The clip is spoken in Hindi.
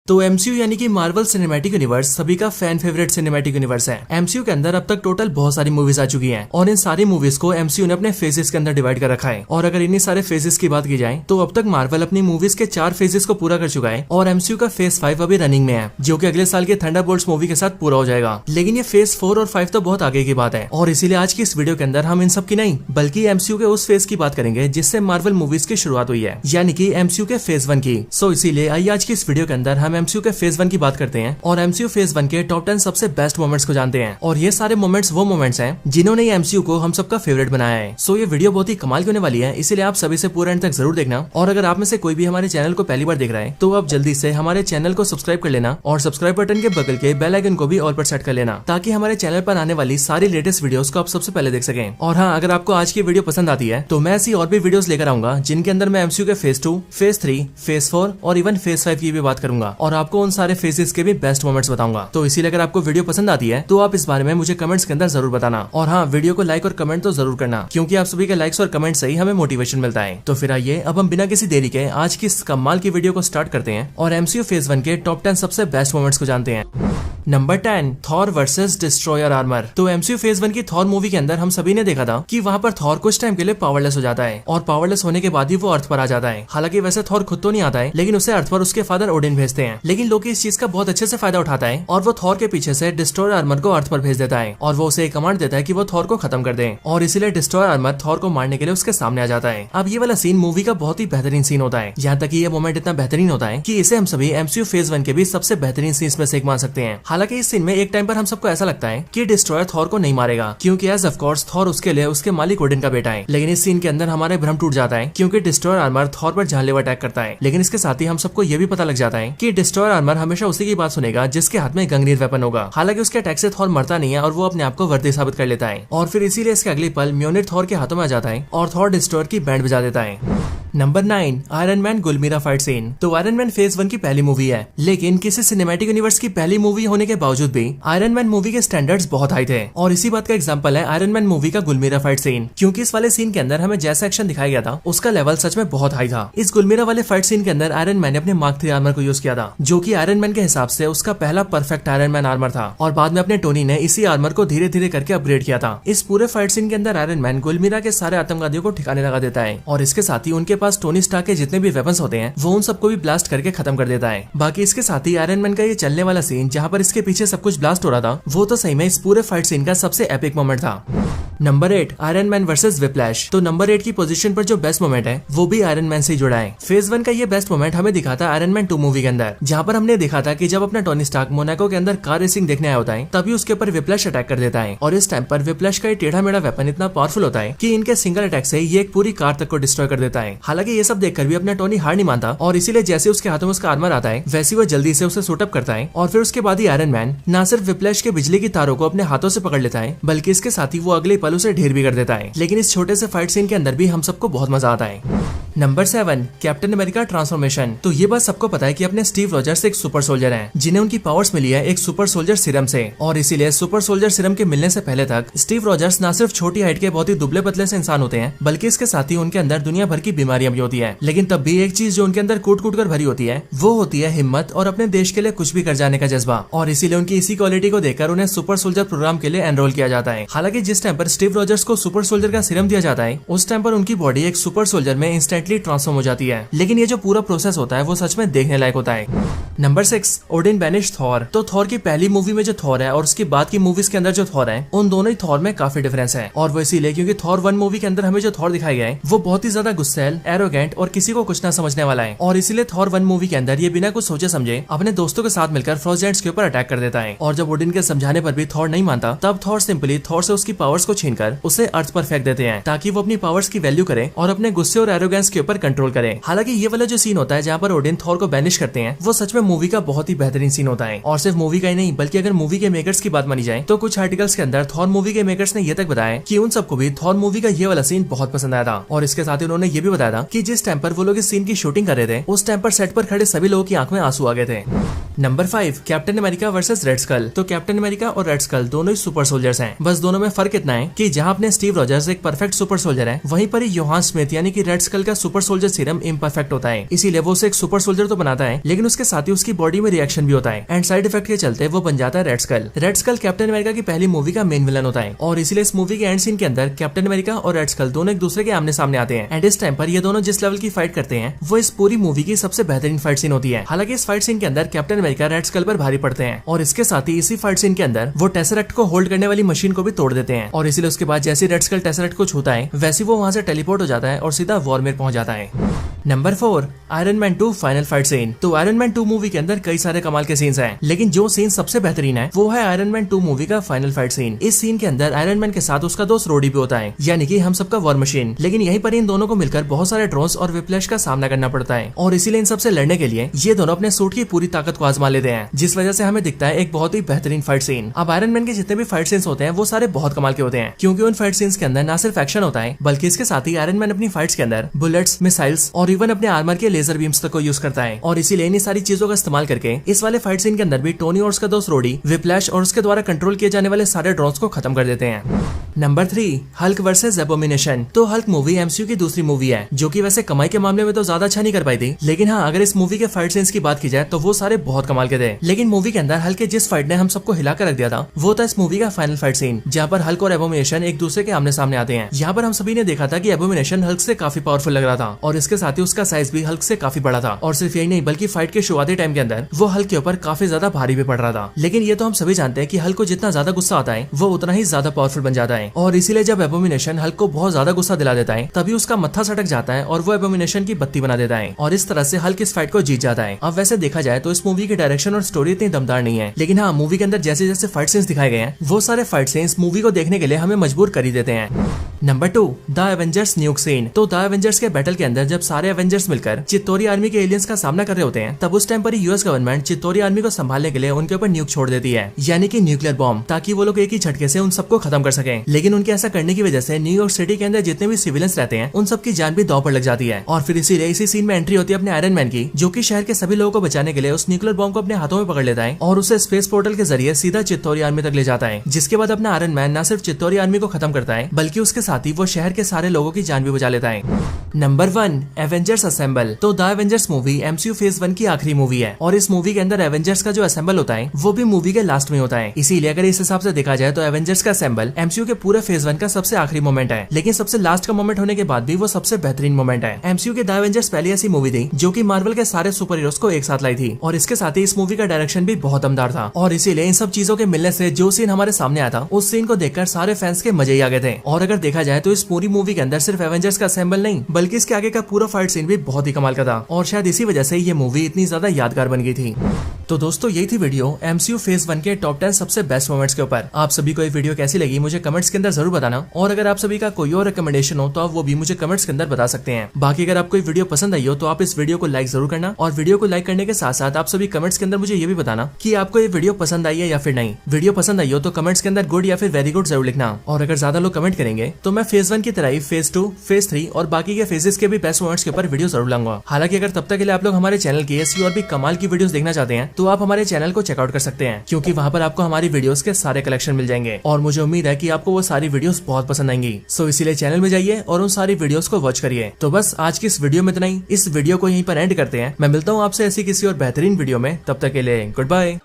तो एमसीयू यानी कि मार्वल सिनेमैटिक यूनिवर्स सभी का फैन फेवरेट सिनेमैटिक यूनिवर्स है। एमसीयू के अंदर अब तक टोटल बहुत सारी मूवीज आ चुकी हैं और इन सारी मूवीज को एमसीयू ने अपने फेजेस के अंदर डिवाइड कर रखा है। और अगर इन्हीं सारे फेजेस की बात की जाए तो अब तक मार्वल अपनी मूवीज के 4 फेजेस को पूरा कर चुका है और एमसीयू का फेज 5 अभी रनिंग में है, जो कि अगले साल के थंडरबोल्ट्स मूवी के साथ पूरा हो जाएगा। लेकिन ये फेज 4 और 5 तो बहुत आगे की बात है और इसीलिए आज की इस वीडियो के अंदर हम इन सब की नहीं बल्कि एमसीयू के उस फेज की बात करेंगे जिससे मार्वल मूवीज की शुरुआत हुई है, यानी कि एमसीयू के फेज 1 की। सो इसीलिए आइए आज की इस वीडियो के अंदर हम एमसीयू के फेज 1 की बात करते हैं और एमसीयू फेज 1 के टॉप 10 सबसे बेस्ट मोमेंट्स को जानते हैं। और ये सारे मोमेंट्स वो मोमेंट्स हैं जिन्होंने एमसीयू को हम सबका फेवरेट बनाया है। सो ये वीडियो बहुत ही कमाल की होने वाली है, इसीलिए आप सभी से पूरा एंड तक जरूर देखना। और अगर आप में से कोई भी हमारे चैनल को पहली बार देख रहा है तो आप जल्दी से हमारे चैनल को सब्सक्राइब कर लेना और सब्सक्राइब बटन के बगल के बेल आइकन को भी ऑल पर सेट कर लेना, ताकि हमारे चैनल पर आने वाली सारी लेटेस्ट वीडियोस को आप सबसे पहले देख सकें। और हाँ, अगर आपको आज की वीडियो पसंद आती है तो मैं ऐसी और भी वीडियोस लेकर आऊंगा जिनके अंदर मैं एमसीयू के फेज 2, फेज 3, फेज 4 और इवन फेज 5 की भी बात करूंगा और आपको उन सारे फेजेस के भी बेस्ट मोमेंट्स बताऊंगा। तो इसीलिए अगर आपको वीडियो पसंद आती है तो आप इस बारे में मुझे कमेंट्स के अंदर जरूर बताना। और हाँ, वीडियो को लाइक और कमेंट तो जरूर करना, क्योंकि आप सभी के लाइक्स और कमेंट से ही हमें मोटिवेशन मिलता है। तो फिर आइए अब हम बिना किसी देरी के आज की इस कमाल की वीडियो को स्टार्ट करते हैं और एमसीयू फेज 1 के टॉप 10 सबसे बेस्ट मोमेंट्स को जानते हैं। Number 10, Thor versus destroyer armour. तो एमसीयू फेज 1 की थॉर मूवी के अंदर हम सभी ने देखा था कि वहाँ पर थॉर कुछ टाइम के लिए पावरलेस हो जाता है और पावरलेस होने के बाद ही वो अर्थ पर आ जाता है। हालांकि वैसे थॉर खुद तो नहीं आता है, लेकिन उसे अर्थ पर उसके फादर ओडिन भेजते हैं। लेकिन लोकी इस चीज का बहुत अच्छे से फायदा उठाता है और वो थॉर के पीछे से डिस्ट्रॉयर आर्मर को अर्थ पर भेज देता है और वो उसे एक कमांड देता है कि वो थॉर को खत्म कर दे और इसीलिए डिस्ट्रॉयर आर्मर थॉर को मारने के लिए उसके सामने आ जाता है। अब ये वाला सीन मूवी का बहुत ही बेहतरीन सीन होता है, यहाँ तक कि ये मोमेंट इतना बेहतरीन होता है कि इसे हम सभी एमसीयू फेज 1 के भी सबसे बेहतरीन सीन्स में से एक मान सकते हैं। हालांकि इस सीन में एक टाइम पर हम सबको ऐसा लगता है कि डिस्ट्रॉयर थॉर को नहीं मारेगा, क्योंकि एज ऑफ कोर्स थॉर उसके लिए उसके मालिक ओडिन का बेटा है। लेकिन इस सीन के अंदर हमारे भ्रम टूट जाता है, क्योंकि डिस्ट्रॉयर आर्मर थॉर पर जानलेवा अटैक करता है। लेकिन इसके साथ ही हम सबको ये भी पता लग जाता है कि डिस्ट्रॉयर आर्मर हमेशा उसी की बात सुनेगा जिसके हाथ में गंगनीर वेपन होगा। हालांकि उसके अटैक से थॉर मरता नहीं है और वो अपने आप को वर्दी साबित कर लेता है और फिर इसीलिए इसके अगले पल म्योनिर थॉर के हाथों में आ जाता है और थॉर डिस्ट्रॉयर की बैंड बजा देता है। Number 9, Iron Man Gulmira fight scene. तो आयरन मैन फेज 1 की पहली मूवी है, लेकिन किसी सिनेमैटिक यूनिवर्स की पहली मूवी होने के बावजूद भी आयरन मैन मूवी के स्टैंडर्ड्स बहुत हाई थे। और इसी बात का एग्जांपल है आयरन मैन मूवी का गुलमीरा फाइट सीन, क्योंकि इस वाले सीन के अंदर हमें जैसा एक्शन दिखाया गया था उसका लेवल सच में बहुत हाई था। इस गुलमीरा वाले फाइट सीन के अंदर आयरन मैन ने अपने मार्क 3 आर्मर को यूज किया था, जो कि आयरन मैन के हिसाब से उसका पहला परफेक्ट आयरन मैन आर्मर था और बाद में अपने टोनी ने इसी आर्मर को धीरे धीरे करके अपग्रेड किया था। इस पूरे फाइट सीन के अंदर आयरन मैन गुलमीरा के सारे आतंकवादियों को ठिकाने लगा देता है और इसके साथ ही उनके पास टोनी स्टार्क के जितने भी वेपन्स होते हैं वो उन सबको भी ब्लास्ट करके खत्म कर देता है। बाकी इसके साथ ही आयरन मैन का ये चलने वाला सीन जहाँ पर इसके पीछे सब कुछ ब्लास्ट हो रहा था, वो तो सही में इस पूरे फाइट सीन का सबसे एपिक मोमेंट था। Number 8, iron man versus whiplash. तो नंबर 8 की पोजीशन पर जो बेस्ट मोमेंट है वो भी आयरन मैन से जुड़ा है। फेज 1 का ये बेस्ट मोमेंट हमें दिखा था आयरन मैन 2 मूवी के अंदर, जहाँ पर हमने देखा था कि जब अपना टोनी स्टार्क मोनाको के अंदर कार रेसिंग देखने आया होता है तभी उसके ऊपर विप्लैश अटैक कर देता है और इस टाइम पर विप्लैश का टेढ़ा मेढ़ा वेपन इतना पावरफुल होता है कि इनके सिंगल अटैक से ये एक पूरी कार तक को डिस्ट्रॉय कर देता है। हालांकि ये सब देखकर भी अपना टोनी हार नहीं मानता और इसीलिए जैसे उसके हाथों में उसका आर्मर आता है वैसे वो जल्दी से उसे सूट अप करता है और फिर उसके बाद ही आयरन मैन न सिर्फ विप्लैश के बिजली की तारों को अपने हाथों से पकड़ लेता है, बल्कि इसके साथ ही वो अगले पल उसे ढेर भी कर देता है। लेकिन इस छोटे से फाइट सीन के अंदर भी हम सबको बहुत मजा आता है। Number 7, captain America transformation. तो ये बात सबको पता है कि अपने स्टीव रॉजर्स एक सुपर सोल्जर हैं, जिन्हें उनकी पावर्स मिली है एक सुपर सोल्जर सीरम से और इसीलिए सुपर सोल्जर सीरम के मिलने से पहले तक स्टीव रॉजर्स न सिर्फ छोटी हाइट के बहुत ही दुबले पतले से इंसान होते हैं, बल्कि इसके साथ ही उनके अंदर दुनिया भर की बीमारियां भी होती है। लेकिन तब भी एक चीज जो उनके अंदर कूट कूट कर भरी होती है वो होती है हिम्मत और अपने देश के लिए कुछ भी कर जाने का जज्बा। और इसीलिए उनकी इसी क्वालिटी को देखकर उन्हें सुपर सोल्जर प्रोग्राम के लिए एनरोल किया जाता है। हालांकि जिस टाइम पर स्टीव रॉजर्स को सुपर सोल्जर का सीरम दिया जाता है उस टाइम पर उनकी बॉडी एक सुपर सोल्जर में इंस्टेंटली ट्रांसफॉर्म हो जाती है। लेकिन ये जो पूरा प्रोसेस होता है वो सच में देखने लायक होता है। Number 6, Odin banish Thor. तो थॉर की पहली मूवी में जो थॉर है और उसकी बाद की मूवीज के अंदर जो थॉर है उन दोनों ही थॉर में काफी डिफरेंस है और वो इसीलिए क्योंकि थॉर 1 मूवी के अंदर हमें जो थॉर दिखाया गया है वो बहुत ही ज्यादा गुस्सैल, एरोगेंट और किसी को कुछ ना समझने वाला है और इसीलिए थॉर 1 मूवी के अंदर ये बिना कुछ सोचे समझे अपने दोस्तों के साथ मिलकर फ्रोस्ट जायंट्स के ऊपर अटैक कर देता है और जब ओडिन के समझाने पर भी थॉर नहीं मानता तब थॉर सिंपली थॉर से उसकी पावर्स को छीनकर उसे अर्थ पर फेंक देते हैं ताकि वो अपनी पावर्स की वैल्यू करे और अपने गुस्से और एरोगेंस के ऊपर कंट्रोल करे। हालांकि ये वाला जो सीन होता है जहाँ पर ओडिन थॉर को बैनिश करते हैं वो सच में मूवी का बहुत ही बेहतरीन सीन होता है। और सिर्फ मूवी का ही नहीं बल्कि अगर मूवी के मेकर्स की बात मानी जाए तो कुछ आर्टिकल्स के अंदर थॉर मूवी के मेकर्स ने ये तक बताया कि उन सबको भी थॉर मूवी का ये वाला सीन बहुत पसंद आया था और इसके साथ ही उन्होंने ये भी बताया था कि जिस टाइम पर वो लोग इस सीन की शूटिंग कर रहे थे उस टाइम पर सेट पर खड़े सभी लोगों की आंख में आंसू आ गए थे। Number 5 Captain America versus Red Skull. तो कैप्टन अमेरिका और रेड स्कल दोनों ही सुपर सोल्जर्स हैं, बस दोनों में फर्क इतना है कि जहां अपने स्टीव रॉजर्स एक परफेक्ट सुपर सोल्जर है, वहीं पर योहान स्मिथ यानी कि रेड स्कल का सुपर सोल्जर सीरम इम्परफेक्ट होता है, इसीलिए वो उसे एक सुपर सोल्जर तो बनाता है, लेकिन उसके साथ ही उसकी बॉडी में रिएक्शन भी होता है एंड साइड इफेक्ट के चलते वो बन जाता है Red Skull. Red Skull Captain America की पहली मूवी का मेन विलन होता है और इसीलिए इस मूवी के एंड सीन के अंदर कैप्टन अमेरिका और रेड स्कल दोनों एक दूसरे के आमने सामने आते हैं एंड इस टाइम पर ये दोनों जिस लेवल की फाइट करते हैं वो इस पूरी मूवी की सबसे बेहतरीन फाइट सीन होती है। हालांकि इस फाइट सीन के अंदर कैप्टन अमेरिका रेड स्कल पर भारी पड़ते हैं और इसके साथ ही इसी फाइट सीन के अंदर वो टेसरेक्ट को होल्ड करने वाली मशीन को भी तोड़ देते हैं और इसीलिए उसके बाद जैसे रेड स्कल टेसरेक्ट को छूता है वैसे वो वहां से टेलीपोर्ट हो जाता है और सीधा वॉरमेर पहुंच जाता है। Number 4 Iron Man 2 final fight scene. तो आयरन मैन 2 मूवी के अंदर कई सारे कमाल के सीन्स हैं, लेकिन जो सीन सबसे बेहतरीन है वो है आयरन मैन 2 मूवी का फाइनल फाइट सीन। इस सीन के अंदर आयरन मैन के साथ उसका दोस्त रोडी भी होता है, यानी कि हम सबका वॉर मशीन, लेकिन यहीं पर इन दोनों को मिलकर बहुत सारे ड्रोन्स और विप्लैश का सामना करना पड़ता है और इसीलिए इन सबसे लड़ने के लिए ये दोनों अपने सूट की पूरी ताकत को आजमा लेते हैं, जिस वजह से हमें दिखता है एक बहुत ही बेहतरीन फाइट सीन। अब आयरन मैन के जितने भी फाइट सीन्स होते हैं वो सारे बहुत कमाल के होते हैं, क्योंकि उन फाइट सीन्स के अंदर न सिर्फ एक्शन होता है बल्कि इसके साथ ही आयरन मैन अपनी फाइट्स के अंदर बुलेट्स, मिसाइल्स और इवन अपने आर्मर के लेजर बीम्स तक को यूज करता है और इसीलिए इन सारी चीजों का इस्तेमाल करके इस वाले फाइट सीन के अंदर भी टोनी और उसका दोस्त रोडी विप्लैश और उसके द्वारा कंट्रोल किए जाने वाले सारे ड्रोन्स को खत्म कर देते हैं। Number 3 Hulk versus Abomination. तो हल्क मूवी एमसीयू की दूसरी मूवी है जो कि वैसे कमाई के मामले में तो ज्यादा अच्छा नहीं कर पाई थी, लेकिन हाँ अगर इस मूवी के फाइट सीन्स की बात की जाए तो वो सारे बहुत कमाल के थे। लेकिन मूवी के अंदर हल्क के जिस फाइट ने हम सबको हिला कर रख दिया था वो था इस मूवी का फाइनल फाइट सीन, जहाँ पर हल्क और एबोमिनेशन एक दूसरे के आमने सामने आते हैं। यहाँ पर हम सभी ने देखा था कि एबोमिनेशन हल्क से काफी पावरफुल लग रहा था और इसके साथ ही उसका साइज भी हल्क से काफी बड़ा था और सिर्फ यही नहीं बल्कि फाइट के शुरुआती टाइम के अंदर वो हल्क के ऊपर काफी ज्यादा भारी भी पड़ रहा था। लेकिन ये तो हम सभी जानते हैं कि हल्क को जितना ज्यादा गुस्सा आता है वो उतना ही ज्यादा पावरफुल बन जाता है और इसीलिए जब एबोमिनेशन हल्क को बहुत ज्यादा गुस्सा दिला देता है तभी उसका मत्था सटक जाता है और वो एबोमिनेशन की बत्ती बना देता है और इस तरह से हल्क इस फाइट को जीत जाता है। अब वैसे देखा जाए तो इस मूवी की डायरेक्शन और स्टोरी इतनी दमदार नहीं है, लेकिन हाँ मूवी के अंदर जैसे जैसे फाइट सीन्स दिखाए गए हैं वो सारे फाइट सीन्स मूवी को देखने के लिए हमें मजबूर कर ही देते हैं। Number 2 the Avengers nuke scene. तो द एवेंजर्स के बैटल के अंदर जब सारे एवेंजर्स मिलकर चित्तौरी आर्मी के एलियंस का सामना कर रहे होते हैं तब उस टाइम पर यूएस गवर्नमेंट चित्तौरी आर्मी को संभालने के लिए उनके ऊपर न्यूक छोड़ देती है, यानी कि न्यूक्लियर बॉम्ब, ताकि वो लोग एक ही झटके से उन सबको खत्म कर सकें। लेकिन उनके ऐसा करने की वजह से न्यूयॉर्क सिटी के अंदर जितने भी सिविलियंस रहते हैं उन सबकी जान भी दांव पर लग जाती है और फिर इसीलिए इसी सीन में एंट्री होती है अपने आयरन मैन की, जो कि शहर के सभी लोगों को बचाने के लिए उस न्यूक्लियर बॉम्ब को अपने हाथों में पकड़ लेता है और उसे स्पेस पोर्टल के जरिए सीधा चित्तौरी आर्मी तक ले जाता है। जिसके बाद अपना आयरन मैन न सिर्फ चित्तौरी आर्मी को खत्म करता है बल्कि उसके साथ ही वो शहर के सारे लोगों की जान भी बचा लेता है। Number 1 Avengers assemble. तो the Avengers movie MCU phase 1 की आखिरी मूवी है और इस मूवी के अंदर एवेंजर्स का जो असेंबल होता है वो भी मूवी के लास्ट में होता है। इसीलिए अगर इस हिसाब से देखा जाए तो एवेंजर्स का असेंबल एमसीयू के पूरे फेज 1 का सबसे आखिरी मोमेंट है, लेकिन सबसे लास्ट का मोमेंट होने के बाद भी वो सबसे बेहतरीन मोमेंट है। एमसीयू के द एवेंजर्स पहली ऐसी मूवी थी जो कि मार्वल के सारे सुपर हीरोज को एक साथ लाई थी और इसके साथ ही इस मूवी का डायरेक्शन भी बहुत दमदार था और इसीलिए इन सब चीजों के मिलने से जो सीन हमारे सामने आया था उस सीन को देखकर सारे फैंस के मजे ही आ गए थे। और अगर देखा जाए तो इस पूरी मूवी के अंदर सिर्फ एवेंजर्स का असेंबल नहीं बल्कि इसके आगे का पूरा फाइट सीन भी बहुत ही कमाल का था और शायद इसी वजह से ये मूवी इतनी ज्यादा यादगार बन गई थी। तो दोस्तों यही थी वीडियो एमसीयू फेज 1 के टॉप 10 सबसे बेस्ट मोमेंट्स के ऊपर। आप सभी को ये वीडियो कैसी लगी मुझे कमेंट्स के अंदर जरूर बताना और अगर आप सभी का कोई और रिकमेंडेशन हो तो आप वो भी मुझे कमेंट्स के अंदर बता सकते हैं। बाकी अगर आपको ये वीडियो पसंद आई हो तो आप इस वीडियो को लाइक जरूर करना और वीडियो को लाइक करने के साथ साथ आप सभी कमेंट्स के अंदर मुझे ये भी बताना कि आपको ये वीडियो पसंद आई है या फिर नहीं। वीडियो पसंद आई हो तो कमेंट्स के अंदर गुड या फिर वेरी गुड जरूर लिखना और अगर ज्यादा लोग कमेंट करेंगे तो मैं फेज 1 की तरह ही फेज 2, फेज 3 और बाकी के फेजेस के भी बेस्ट मोमेंट्स के ऊपर वीडियो जरूर लाऊंगा। हालांकि अगर तब तक के लिए आप लोग हमारे चैनल की ऐसी और भी कमाल की वीडियोस देखना चाहते हैं तो आप हमारे चैनल को चेकआउट कर सकते हैं, क्योंकि वहां पर आपको हमारी वीडियोस के सारे कलेक्शन मिल जाएंगे और मुझे उम्मीद है कि आपको वो सारी वीडियोस बहुत पसंद आएंगी। सो इसीलिए चैनल में जाइए और उन सारी वीडियोस को वॉच करिए। तो बस आज की इस वीडियो में इतना ही। इस वीडियो को यहीं पर एंड करते हैं। मैं मिलता हूँ आपसे ऐसी किसी और बेहतरीन वीडियो में, तब तक के लिए गुड बाय।